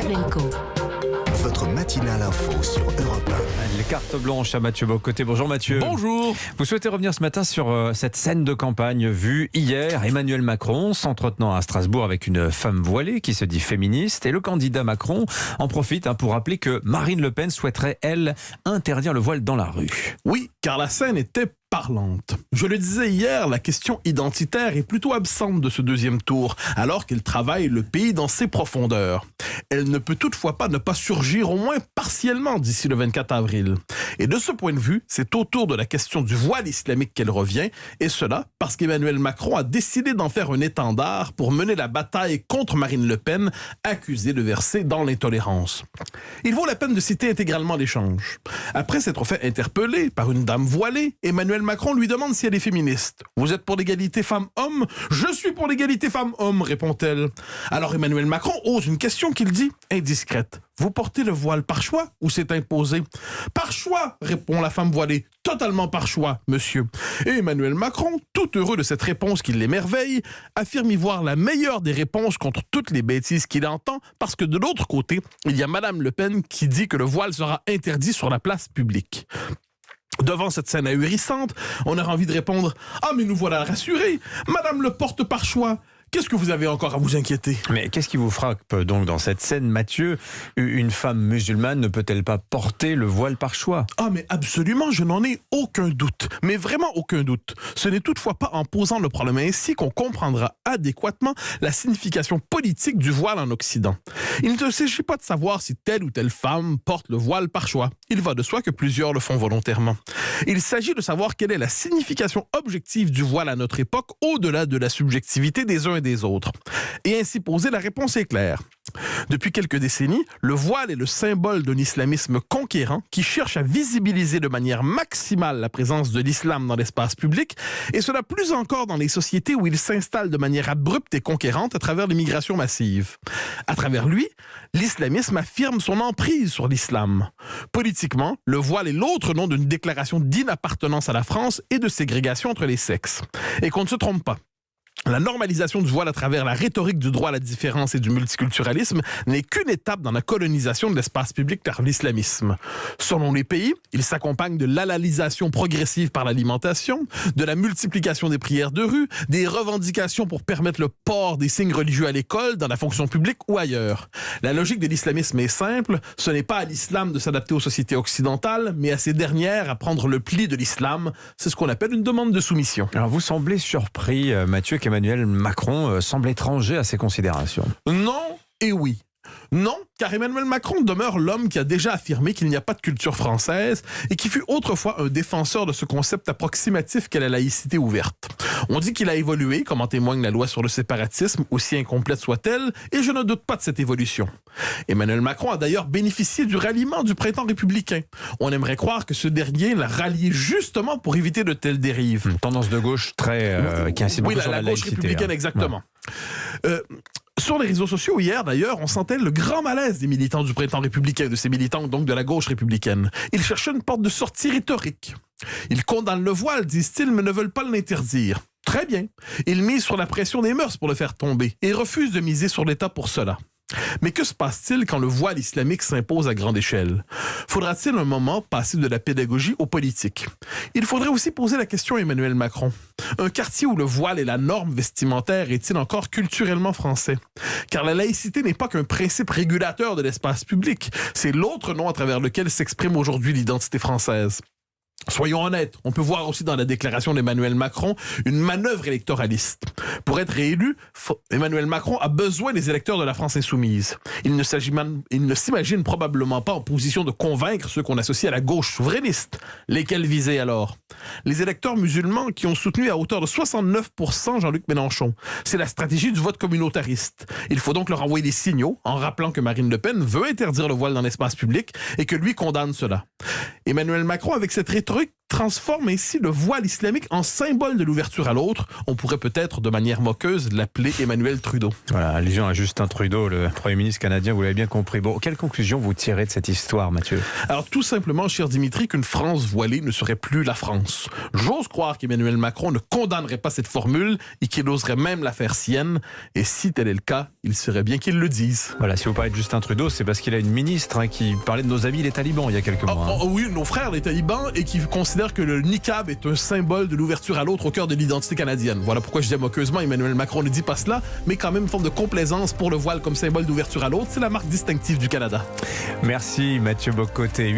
Pavlenko. Votre matinale info sur Europe 1. Les cartes blanches à Mathieu Bocoté. Bonjour Mathieu. Bonjour. Vous souhaitez revenir ce matin sur cette scène de campagne vue hier. Emmanuel Macron s'entretenant à Strasbourg avec une femme voilée qui se dit féministe. Et le candidat Macron en profite pour rappeler que Marine Le Pen souhaiterait, elle, interdire le voile dans la rue. Oui, car la scène était parlante. Je le disais hier, la question identitaire est plutôt absente de ce deuxième tour, alors qu'elle travaille le pays dans ses profondeurs. Elle ne peut toutefois pas ne pas surgir au moins partiellement d'ici le 24 avril. Et de ce point de vue, c'est autour de la question du voile islamique qu'elle revient, et cela parce qu'Emmanuel Macron a décidé d'en faire un étendard pour mener la bataille contre Marine Le Pen, accusée de verser dans l'intolérance. Il vaut la peine de citer intégralement l'échange. Après s'être fait interpeller par une dame voilée, Emmanuel Macron lui demande si elle est féministe. « Vous êtes pour l'égalité femmes-hommes ?»« Je suis pour l'égalité femmes-hommes », répond-elle. Alors Emmanuel Macron ose une question qu'il dit indiscrète. « Vous portez le voile par choix ou c'est imposé ?»« Par choix », répond la femme voilée. « Totalement par choix, monsieur. » Et Emmanuel Macron, tout heureux de cette réponse qui l'émerveille, affirme y voir la meilleure des réponses contre toutes les bêtises qu'il entend, parce que de l'autre côté, il y a Madame Le Pen qui dit que le voile sera interdit sur la place publique. Devant cette scène ahurissante, on a envie de répondre « Ah, mais nous voilà rassurés. Madame le porte par choix. Qu'est-ce que vous avez encore à vous inquiéter ?» Mais qu'est-ce qui vous frappe donc dans cette scène, Mathieu? Une femme musulmane ne peut-elle pas porter le voile par choix? Ah, mais absolument, je n'en ai aucun doute. Mais vraiment aucun doute. Ce n'est toutefois pas en posant le problème ainsi qu'on comprendra adéquatement la signification politique du voile en Occident. Il ne s'agit pas de savoir si telle ou telle femme porte le voile par choix. Il va de soi que plusieurs le font volontairement. Il s'agit de savoir quelle est la signification objective du voile à notre époque, au-delà de la subjectivité des uns et des autres. Et ainsi posée, la réponse est claire. Depuis quelques décennies, le voile est le symbole d'un islamisme conquérant qui cherche à visibiliser de manière maximale la présence de l'islam dans l'espace public, et cela plus encore dans les sociétés où il s'installe de manière abrupte et conquérante à travers l'immigration massive. À travers lui, l'islamisme affirme son emprise sur l'islam. Politiquement, le voile est l'autre nom d'une déclaration d'inappartenance à la France et de ségrégation entre les sexes. Et qu'on ne se trompe pas. La normalisation du voile à travers la rhétorique du droit à la différence et du multiculturalisme n'est qu'une étape dans la colonisation de l'espace public par l'islamisme. Selon les pays, il s'accompagne de l'halalisation progressive par l'alimentation, de la multiplication des prières de rue, des revendications pour permettre le port des signes religieux à l'école, dans la fonction publique ou ailleurs. La logique de l'islamisme est simple, ce n'est pas à l'islam de s'adapter aux sociétés occidentales, mais à ces dernières à prendre le pli de l'islam. C'est ce qu'on appelle une demande de soumission. Alors vous semblez surpris, Mathieu, qu'Emmanuel Macron semble étranger à ces considérations. Non et oui. Non, car Emmanuel Macron demeure l'homme qui a déjà affirmé qu'il n'y a pas de culture française et qui fut autrefois un défenseur de ce concept approximatif qu'est la laïcité ouverte. On dit qu'il a évolué, comme en témoigne la loi sur le séparatisme, aussi incomplète soit-elle, et je ne doute pas de cette évolution. Emmanuel Macron a d'ailleurs bénéficié du ralliement du printemps républicain. On aimerait croire que ce dernier l'a rallié justement pour éviter de telles dérives. Une tendance de gauche très qui insiste beaucoup sur la gauche laïcité, républicaine, exactement. Sur les réseaux sociaux, hier d'ailleurs, on sentait le grand malaise des militants du printemps républicain, de ces militants donc de la gauche républicaine. Ils cherchaient une porte de sortie rhétorique. Ils condamnent le voile, disent-ils, mais ne veulent pas l'interdire. Très bien. Ils misent sur la pression des mœurs pour le faire tomber et refusent de miser sur l'État pour cela. Mais que se passe-t-il quand le voile islamique s'impose à grande échelle? Faudra-t-il un moment passer de la pédagogie au politique? Il faudrait aussi poser la question à Emmanuel Macron. Un quartier où le voile est la norme vestimentaire est-il encore culturellement français? Car la laïcité n'est pas qu'un principe régulateur de l'espace public, c'est l'autre nom à travers lequel s'exprime aujourd'hui l'identité française. Soyons honnêtes, on peut voir aussi dans la déclaration d'Emmanuel Macron une manœuvre électoraliste. Pour être réélu, Emmanuel Macron a besoin des électeurs de la France insoumise. Il ne s'imagine probablement pas en position de convaincre ceux qu'on associe à la gauche souverainiste. Lesquels viser alors? Les électeurs musulmans qui ont soutenu à hauteur de 69% Jean-Luc Mélenchon. C'est la stratégie du vote communautariste. Il faut donc leur envoyer des signaux en rappelant que Marine Le Pen veut interdire le voile dans l'espace public et que lui condamne cela. Emmanuel Macron, avec cette rhétorique, transforme ainsi le voile islamique en symbole de l'ouverture à l'autre. On pourrait peut-être, de manière moqueuse, l'appeler Emmanuel Trudeau. Voilà, allusion à Justin Trudeau, le Premier ministre canadien, vous l'avez bien compris. Bon, quelle conclusion vous tirez de cette histoire, Mathieu? Alors tout simplement, cher Dimitri, qu'une France voilée ne serait plus la France. J'ose croire qu'Emmanuel Macron ne condamnerait pas cette formule et qu'il oserait même la faire sienne. Et si tel est le cas, il serait bien qu'il le dise. Voilà, si vous parlez de Justin Trudeau, c'est parce qu'il a une ministre qui parlait de nos amis les talibans il y a quelques mois. Oui, nos frères les talibans, et qui considèrent que le niqab est un symbole de l'ouverture à l'autre au cœur de l'identité canadienne. Voilà pourquoi je dis moqueusement, Emmanuel Macron ne dit pas cela, mais quand même une forme de complaisance pour le voile comme symbole d'ouverture à l'autre. C'est la marque distinctive du Canada. Merci Mathieu Bocoté.